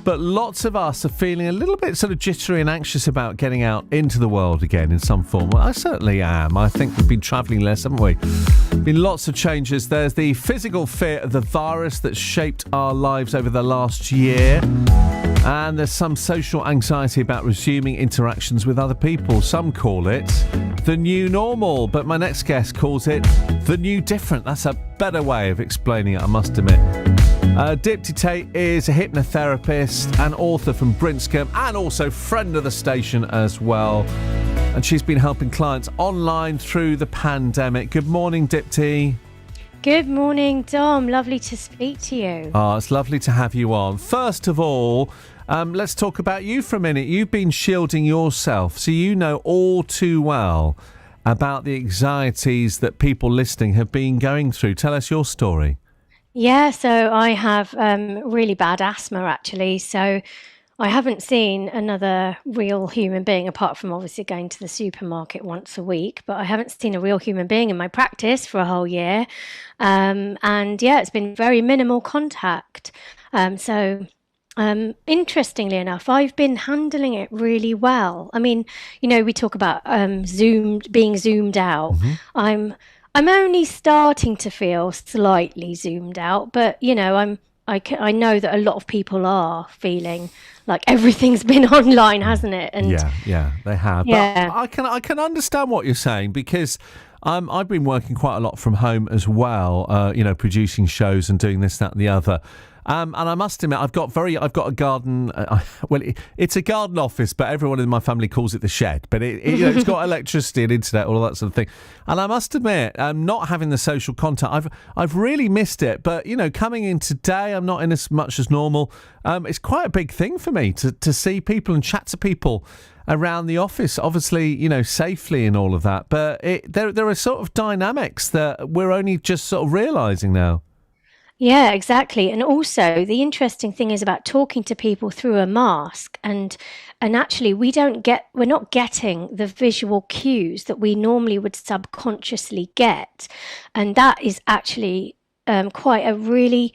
but lots of us are feeling a little bit sort of jittery and anxious about getting out into the world again in some form. Well, I certainly am. I think we've been travelling less, haven't we? Been lots of changes. There's the physical fear of the virus that's shaped our lives over the last year. And there's some social anxiety about resuming interactions with other people. Some call it the new normal, but my next guest calls it the new different. That's a better way of explaining it, I must admit. Dipti Tait is a hypnotherapist and author from Brinscombe, and also friend of the station as well. And she's been helping clients online through the pandemic. Good morning, Dipti. Good morning, Dom. Lovely to speak to you. Oh, it's lovely to have you on. First of all, let's talk about you for a minute. You've been shielding yourself, so you know all too well about the anxieties that people listening have been going through. Tell us your story. Yeah, so I have really bad asthma, actually. So I haven't seen another real human being, apart from obviously going to the supermarket once a week, but I haven't seen a real human being in my practice for a whole year. And yeah, it's been very minimal contact. Interestingly enough, I've been handling it really well. I mean, you know, we talk about being zoomed out. Mm-hmm. I'm only starting to feel slightly zoomed out, but you know, I know that a lot of people are feeling like everything's been online, hasn't it? And yeah, they have. Yeah. But I can understand what you're saying, because I've been working quite a lot from home as well, you know, producing shows and doing this, that and the other. And I must admit, I've got a garden. It's a garden office, but everyone in my family calls it the shed. But it's got electricity and internet, all of that sort of thing. And I must admit, not having the social contact, I've really missed it. But you know, coming in today, I'm not in as much as normal. It's quite a big thing for me to see people and chat to people around the office, obviously, you know, safely and all of that. But there are sort of dynamics that we're only just sort of realising now. Yeah, exactly. And also the interesting thing is about talking to people through a mask, and actually we're not getting the visual cues that we normally would subconsciously get. And that is actually quite a really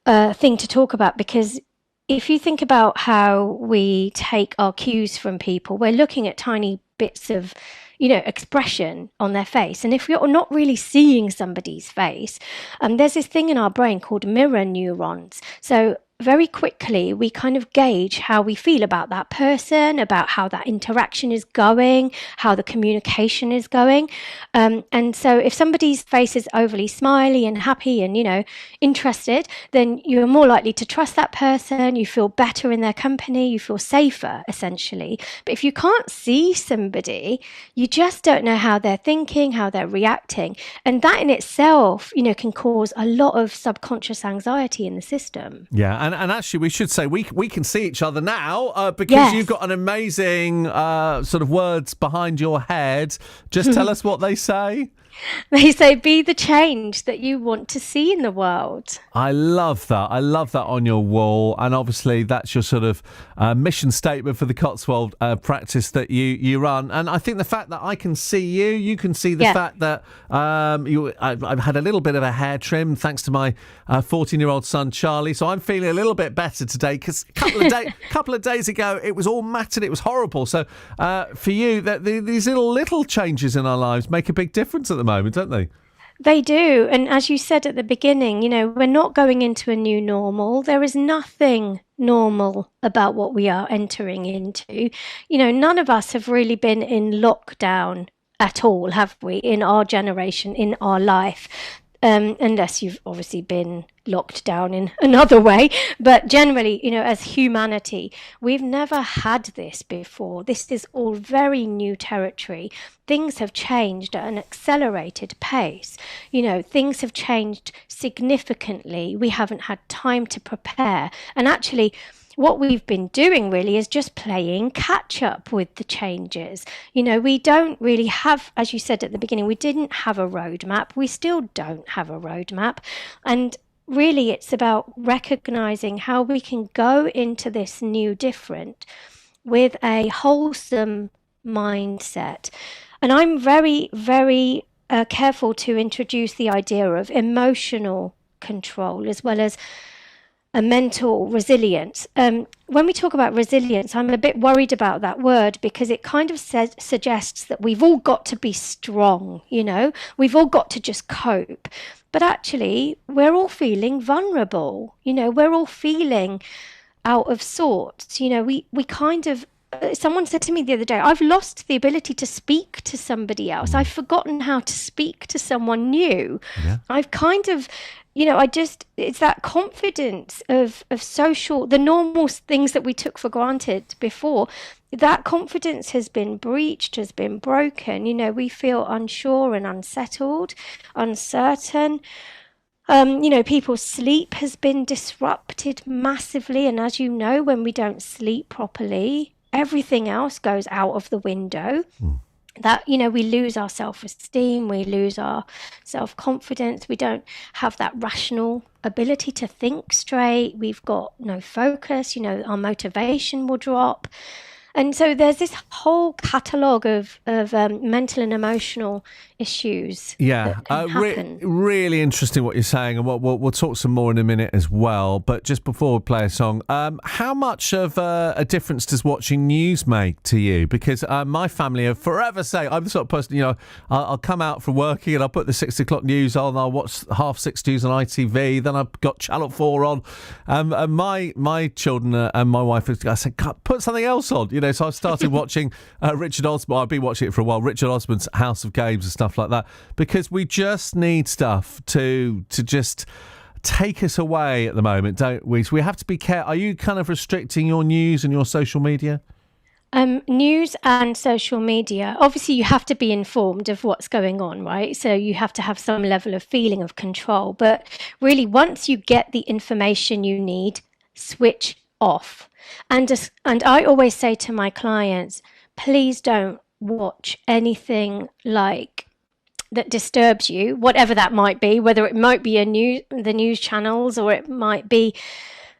thing to talk about, because if you think about how we take our cues from people, we're looking at tiny bits of, you know, expression on their face. And if you're not really seeing somebody's face, there's this thing in our brain called mirror neurons. So very quickly, we kind of gauge how we feel about that person, about how that interaction is going, how the communication is going. And so if somebody's face is overly smiley and happy and, you know, interested, then you're more likely to trust that person. You feel better in their company. You feel safer, essentially. But if you can't see somebody, you just don't know how they're thinking, how they're reacting. And that in itself, you know, can cause a lot of subconscious anxiety in the system. Yeah. And actually, we should say we can see each other now because Yes. You've got an amazing sort of words behind your head. Just tell us what they say. They say, be the change that you want to see in the world. I love that. I love that on your wall. And obviously, that's your sort of mission statement for the Cotswold practice that you run. And I think the fact that I can see you, you can see the fact that I've had a little bit of a hair trim thanks to my 14-year-old son, Charlie. So I'm feeling a little bit better today, because a couple of days ago, it was all matted. It was horrible. So for you, these little changes in our lives make a big difference at the moment, don't they? They do. And as you said at the beginning, you know, we're not going into a new normal. There is nothing normal about what we are entering into. You know, none of us have really been in lockdown at all, have we, in our generation, in our life? Unless you've obviously been locked down in another way. But generally, you know, as humanity, we've never had this before. This is all very new territory. Things have changed at an accelerated pace. You know, things have changed significantly. We haven't had time to prepare. And actually, what we've been doing really is just playing catch up with the changes. You know, we don't really have, as you said at the beginning, we didn't have a roadmap. We still don't have a roadmap. And really, it's about recognizing how we can go into this new different with a wholesome mindset. And I'm very, very careful to introduce the idea of emotional control, as well as mental resilience. When we talk about resilience, I'm a bit worried about that word because it kind of suggests that we've all got to be strong, we've all got to just cope. But actually, we're all feeling vulnerable, we're all feeling out of sorts. We kind of, someone said to me the other day, I've lost the ability to speak to somebody else. I've forgotten how to speak to someone new. Yeah. I've kind of, it's that confidence of social, the normal things that we took for granted before, that confidence has been breached, has been broken. We feel unsure and unsettled, uncertain. People's sleep has been disrupted massively. And as you know, when we don't sleep properly, everything else goes out of the window. That, we lose our self-esteem, we lose our self-confidence, we don't have that rational ability to think straight, we've got no focus, our motivation will drop. And so there's this whole catalogue of mental and emotional issues. Yeah, that can happen. Really interesting what you're saying, and we'll talk some more in a minute as well. But just before we play a song, how much of a difference does watching news make to you? Because my family have forever say, I'm the sort of person, I'll come out from working and I'll put the 6 o'clock news on, I'll watch 6:30 news on ITV, then I've got Channel 4 on. And my children and my wife, I said, put something else on, So I started watching Richard Osman. I've been watching it for a while. Richard Osman's House of Games and stuff like that, because we just need stuff to just take us away at the moment, don't we? So we have to be careful. Are you kind of restricting your news and your social media? News and social media, obviously you have to be informed of what's going on, right? So you have to have some level of feeling of control. But really, once you get the information you need, switch off. And I always say to my clients, please don't watch anything that disturbs you, whatever that might be, whether it might be the news channels or it might be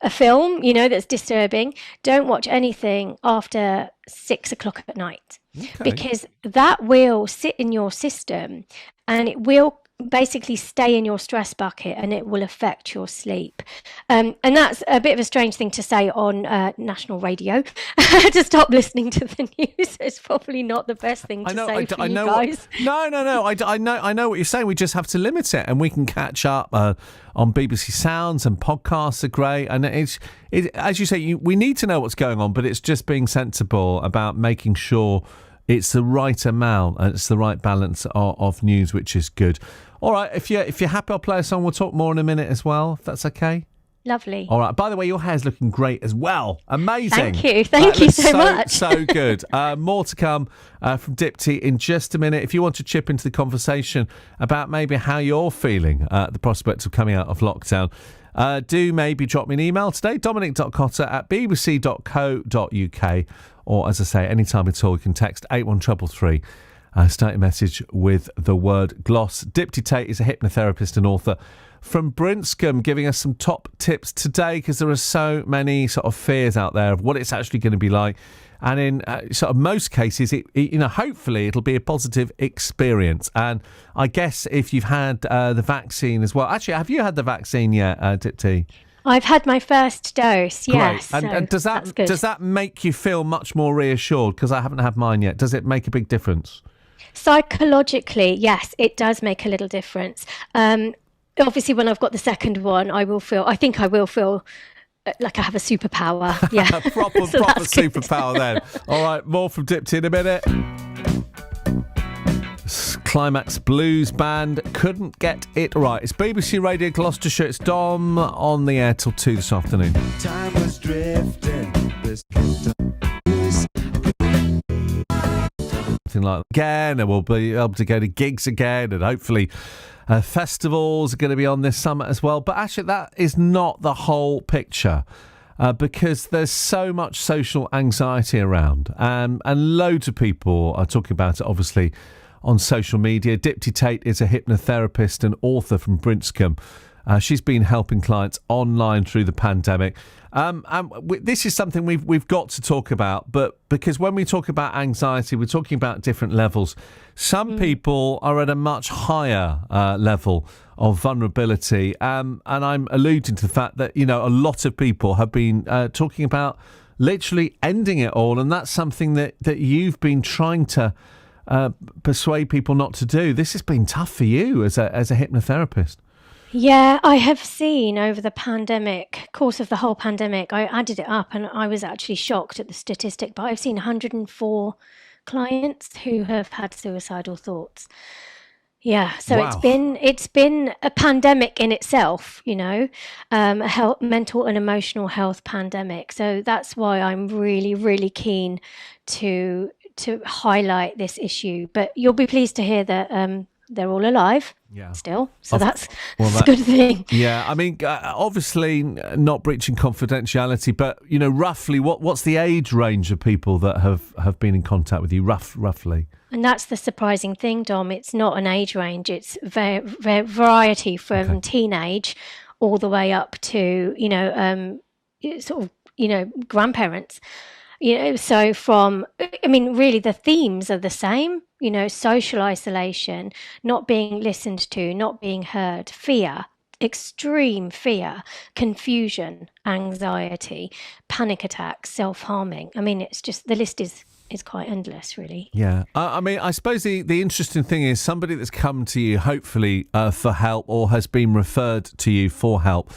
a film, that's disturbing. Don't watch anything after 6 o'clock at night, because that will sit in your system and it will basically stay in your stress bucket and it will affect your sleep. And that's a bit of a strange thing to say on national radio, to stop listening to the news. It's probably not the best thing to say for you guys. I know what you're saying. We just have to limit it, and we can catch up on BBC Sounds, and podcasts are great. And it's as you say, we need to know what's going on, but it's just being sensible about making sure it's the right amount and it's the right balance of news, which is good. All right, if you're happy, I'll play a song. We'll talk more in a minute as well, if that's okay. Lovely. All right. By the way, your hair's looking great as well. Amazing. Thank you so much. So good. More to come from Dipti in just a minute. If you want to chip into the conversation about maybe how you're feeling at the prospect of coming out of lockdown, do maybe drop me an email today, dominic.cotter@bbc.co.uk, or as I say, anytime at all, you can text 81333. Start your message with the word gloss. Dipti Tait is a hypnotherapist and author from Brinscombe, giving us some top tips today, because there are so many sort of fears out there of what it's actually going to be like. And in sort of most cases, hopefully it'll be a positive experience. And I guess if you've had the vaccine as well. Actually, have you had the vaccine yet, Dipti? I've had my first dose, yes. Great. And does that make you feel much more reassured? Because I haven't had mine yet. Does it make a big difference? Psychologically, yes, it does make a little difference. Obviously, when I've got the second one, I think I will feel like I have a superpower. Yeah, proper superpower then. All right, more from Dipti in a minute. Climax Blues Band couldn't get it right. It's BBC Radio Gloucestershire. It's Dom on the air till 2 this afternoon. Time was drifting. Like again, and we'll be able to go to gigs again, and hopefully festivals are going to be on this summer as well. But actually, that is not the whole picture, because there's so much social anxiety around, and loads of people are talking about it, obviously, on social media. Dipti Tait is a hypnotherapist and author from Brinscombe. She's been helping clients online through the pandemic. This is something we've got to talk about, but because when we talk about anxiety, we're talking about different levels. Some people are at a much higher level of vulnerability. And I'm alluding to the fact that, a lot of people have been talking about literally ending it all. And that's something that you've been trying to persuade people not to do. This has been tough for you as a hypnotherapist. Yeah, I have seen over the course of the whole pandemic, I added it up and I was actually shocked at the statistic, but I've seen 104 clients who have had suicidal thoughts. Yeah, so Wow. it's been a pandemic in itself, a mental and emotional health pandemic. So that's why I'm really, really keen to highlight this issue. But you'll be pleased to hear that they're all alive still. So that's a good thing. Yeah, I mean, obviously not breaching confidentiality, but, roughly what's the age range of people that have been in contact with you, roughly? And that's the surprising thing, Dom. It's not an age range. It's variety from teenage all the way up to, grandparents. So really the themes are the same, social isolation, not being listened to, not being heard, fear, extreme fear, confusion, anxiety, panic attacks, self-harming. I mean, it's just, the list is quite endless, really. Yeah. I suppose the interesting thing is somebody that's come to you, hopefully for help, or has been referred to you for help,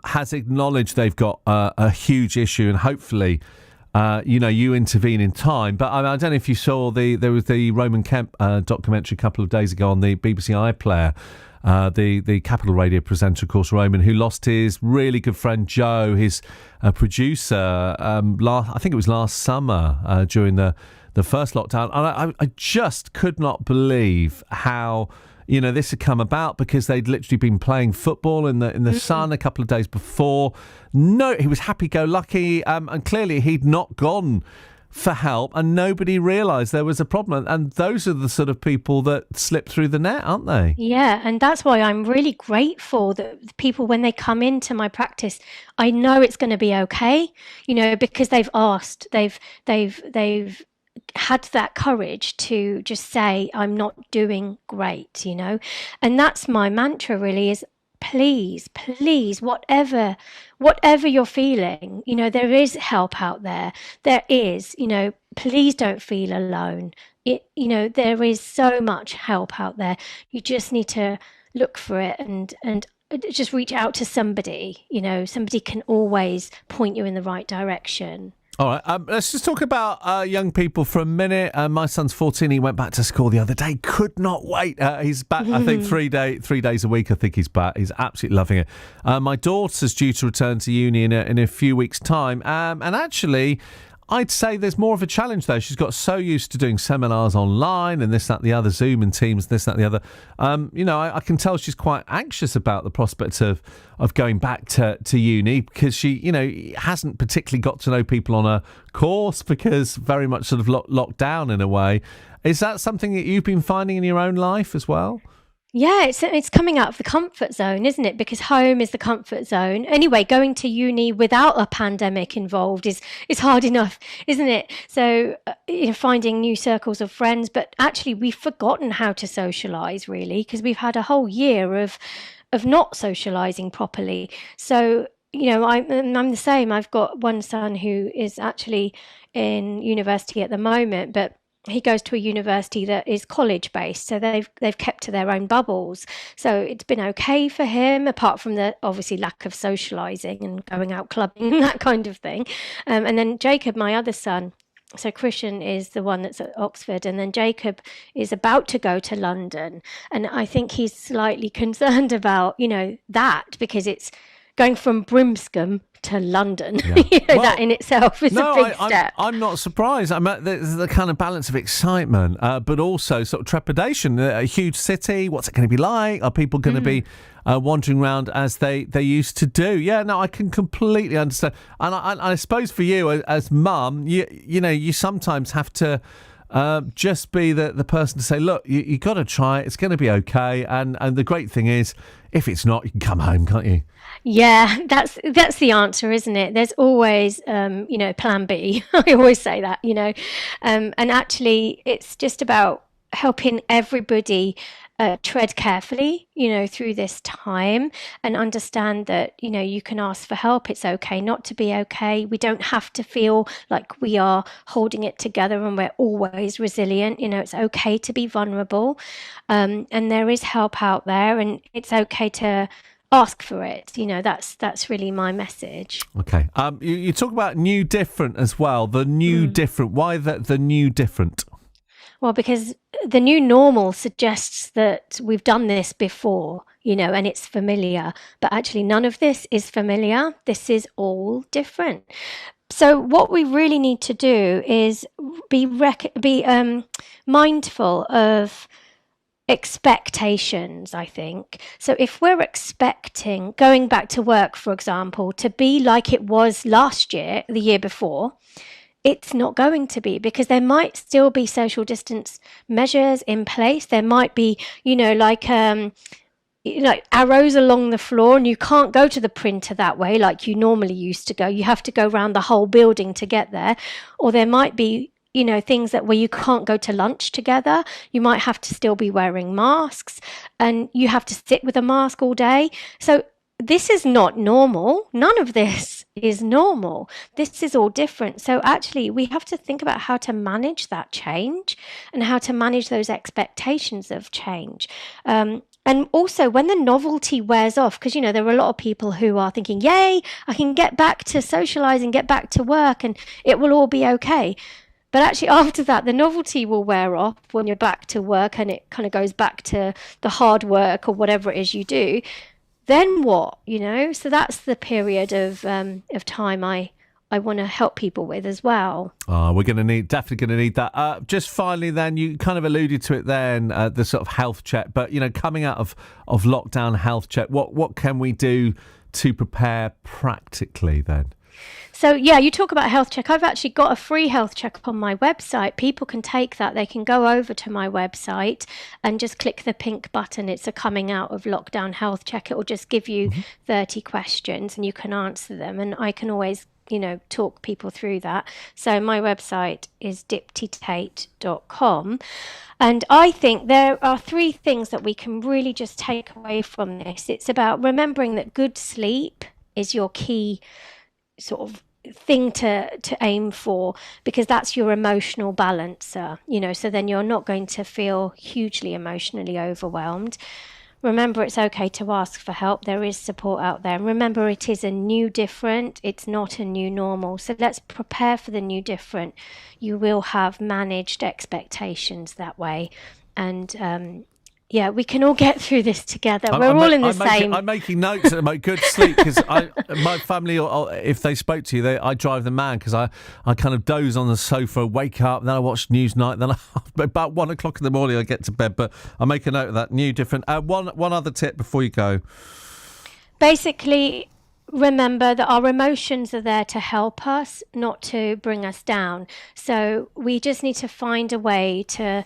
has acknowledged they've got a huge issue, and hopefully you intervene in time. But I don't know if you saw there was the Roman Kemp documentary a couple of days ago on the BBC iPlayer, the Capital Radio presenter, of course, Roman, who lost his really good friend Joe, his producer, I think it was last summer during the first lockdown. And I just could not believe how this had come about, because they'd literally been playing football in the sun a couple of days before. No, he was happy-go-lucky, and clearly he'd not gone for help, and nobody realised there was a problem. And those are the sort of people that slip through the net, aren't they? Yeah, and that's why I'm really grateful that people, when they come into my practice, I know it's going to be okay, because they've asked, they've had that courage to just say, I'm not doing great, and that's my mantra really, is please, whatever you're feeling, there is help out there. There is, please don't feel alone. There is so much help out there. You just need to look for it and just reach out to somebody. Somebody can always point you in the right direction. All right, let's just talk about young people for a minute. My son's 14. He went back to school the other day. Could not wait. He's back, I think, 3 days a week. I think he's back. He's absolutely loving it. My daughter's due to return to uni in a few weeks' time. And actually, I'd say there's more of a challenge though. She's got so used to doing seminars online and this, that, the other, Zoom and Teams, this, that, the other. I can tell she's quite anxious about the prospect of going back to uni, because she, hasn't particularly got to know people on a course, because very much sort of locked down in a way. Is that something that you've been finding in your own life as well? Yeah, it's coming out of the comfort zone, isn't it? Because home is the comfort zone. Anyway, going to uni without a pandemic involved is hard enough, isn't it? So, finding new circles of friends, but actually we've forgotten how to socialise, really, because we've had a whole year of not socialising properly. So, I'm the same. I've got one son who is actually in university at the moment, but he goes to a university that is college based, so they've kept to their own bubbles. So it's been okay for him, apart from the obviously lack of socializing and going out clubbing and that kind of thing. And then Jacob, my other son, so Christian is the one that's at Oxford, and then Jacob is about to go to London, and I think he's slightly concerned about that, because it's going from Brimscombe to London. Yeah. That in itself is a big step. I'm not surprised. There's the kind of balance of excitement, but also sort of trepidation. A huge city, what's it going to be like? Are people going to be wandering around as they used to do? Yeah, no, I can completely understand. And I suppose for you as mum, you sometimes have to just be the person to say, look, you got to try it. It's going to be okay. And the great thing is, if it's not, you can come home, can't you? Yeah, that's the answer, isn't it? There's always, plan B. I always say that, and actually it's just about helping everybody tread carefully, through this time, and understand that, you can ask for help. It's okay not to be okay. We don't have to feel like we are holding it together and we're always resilient. It's okay to be vulnerable. And there is help out there, and it's okay to ask for it. That's really my message. Okay. You talk about new different as well. The new different. Why the new different? Well, because the new normal suggests that we've done this before, and it's familiar. But actually, none of this is familiar. This is all different. So what we really need to do is be mindful of expectations, I think. So if we're expecting going back to work, for example, to be like it was last year, the year before, it's not going to be, because there might still be social distance measures in place. There might be, like arrows along the floor, and you can't go to the printer that way like you normally used to go. You have to go around the whole building to get there. Or there might be, things where you can't go to lunch together. You might have to still be wearing masks, and you have to sit with a mask all day. So this is not normal. None of this is normal. This is all different. So actually, we have to think about how to manage that change and how to manage those expectations of change. And also, when the novelty wears off, because, there are a lot of people who are thinking, yay, I can get back to socializing, get back to work, and it will all be okay. But actually, after that, the novelty will wear off when you're back to work, and it kind of goes back to the hard work or whatever it is you do. Then what, So that's the period of time I want to help people with as well. We're definitely going to need that. Just finally then, you kind of alluded to it then, the sort of health check, but, coming out of lockdown health check, what can we do to prepare practically then? So, yeah, you talk about health check. I've actually got a free health check on my website. People can take that. They can go over to my website and just click the pink button. It's a coming out of lockdown health check. It will just give you 30 questions and you can answer them. And I can always, talk people through that. So my website is diptitait.com. And I think there are 3 things that we can really just take away from this. It's about remembering that good sleep is your key sort of thing to aim for, because that's your emotional balancer, so then you're not going to feel hugely emotionally overwhelmed. Remember, it's okay to ask for help. There is support out there. Remember, it is a new different. It's not a new normal. So let's prepare for the new different. You will have managed expectations that way. And yeah, we can all get through this together. We're all in the same. I'm making notes about good sleep, because my family, if they spoke to you, I drive them mad, because I kind of doze on the sofa, wake up, then I watch Newsnight, then about 1 o'clock in the morning I get to bed. But I make a note of that. New different. One other tip before you go. Basically, remember that our emotions are there to help us, not to bring us down. So we just need to find a way to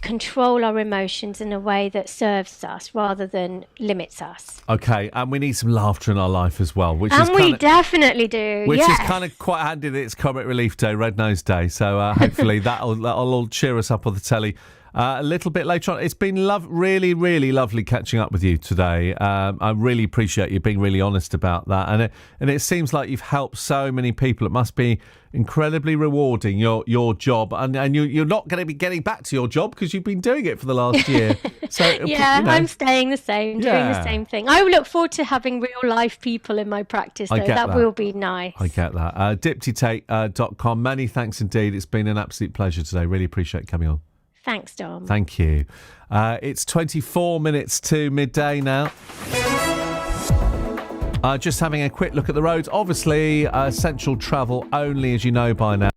control our emotions in a way that serves us rather than limits us. Okay, and we need some laughter in our life as well, definitely do. Which is kind of quite handy that it's Comic Relief Day, Red Nose Day. So hopefully that'll all cheer us up on the telly. A little bit later on. It's been really, really lovely catching up with you today. I really appreciate you being really honest about that. And it seems like you've helped so many people. It must be incredibly rewarding, your job. And you're not going to be getting back to your job because you've been doing it for the last year. So yeah, I'm staying the same, doing the same thing. I look forward to having real life people in my practice, though. That will be nice. I get that. DiptiTait.com. Many thanks indeed. It's been an absolute pleasure today. Really appreciate coming on. Thanks, Dom. Thank you. It's 24 minutes to midday now. Just having a quick look at the roads. Obviously, essential travel only, as you know by now.